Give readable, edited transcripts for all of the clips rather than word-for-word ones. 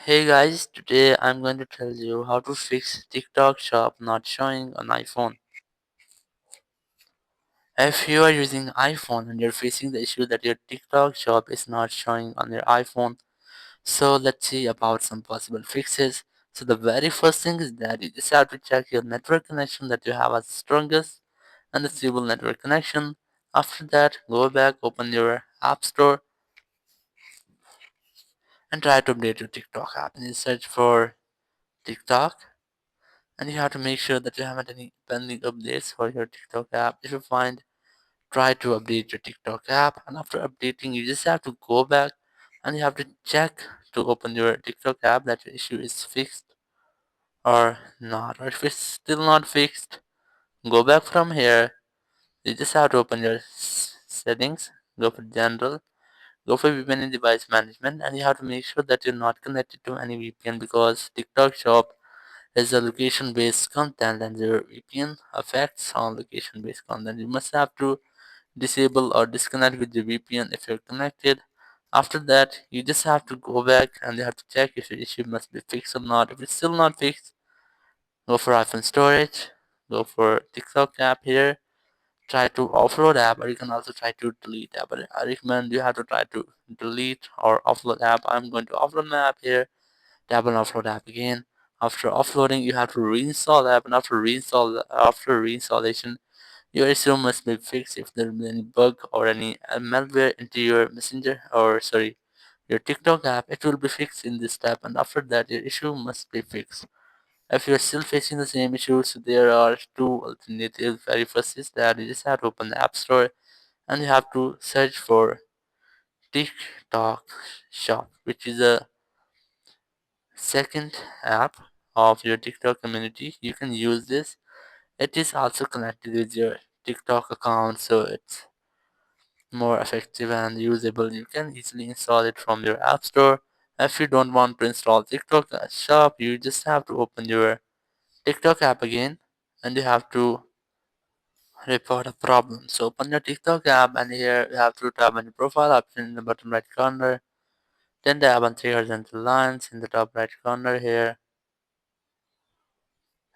Hey guys, today I'm going to tell you how to fix TikTok shop not showing on iPhone. If you are using iPhone and you're facing the issue that your TikTok shop is not showing on your iPhone, so let's see about some possible fixes. So the very first thing is that you just have to check your network connection that you have as strongest and the stable network connection. After that, go back, open your app store and try to update your TikTok app. And you search for TikTok and you have to make sure that you haven't any pending updates for your TikTok app. If you find, try to update your TikTok app, and after updating, you just have to go back and you have to check to open your TikTok app that your issue is fixed or not. Or if it's still not fixed, go back from here. You just have to open your settings, go for general, go for VPN and device management, and you have to make sure that you're not connected to any VPN because TikTok shop is a location-based content and your VPN affects on location-based content. You must have to disable or disconnect with your VPN if you're connected. After that, you just have to go back and you have to check if your issue must be fixed or not. If it's still not fixed, go for iPhone storage, go for TikTok app here, try to offload app, or you can also try to delete app. But I recommend you have to try to delete or offload app. I'm going to offload my app here. Tap on offload app again. After offloading, you have to reinstall the app, and after reinstallation, your issue must be fixed. If there is any bug or any malware into your messenger or sorry, your TikTok app, it will be fixed in this step, and after that, your issue must be fixed. If you're still facing the same issues, there are two alternatives. Very first is that you just have to open the App Store and you have to search for TikTok Shop, which is a second app of your TikTok community. You can use this. It is also connected with your TikTok account, so it's more effective and usable. You can easily install it from your app store. If you don't want to install TikTok shop, you just have to open your TikTok app again and you have to report a problem. So open your TikTok app and here you have to tap on the profile option in the bottom right corner. Then tap on three horizontal lines in the top right corner here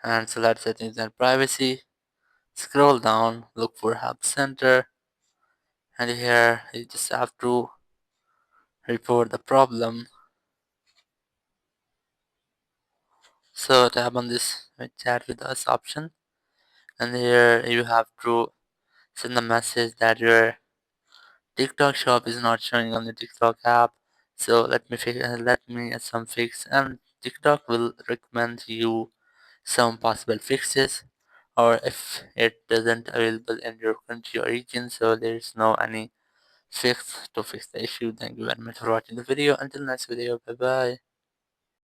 and select settings and privacy. Scroll down, look for help center, and here you just have to report the problem. So tap on this chat with us option, and here you have to send a message that your TikTok shop is not showing on the TikTok app. So let me add some fix, and TikTok will recommend you some possible fixes, or if it doesn't available in your country or region, so there is no any fix to fix the issue. Thank you very much for watching the video. Until next video, bye bye.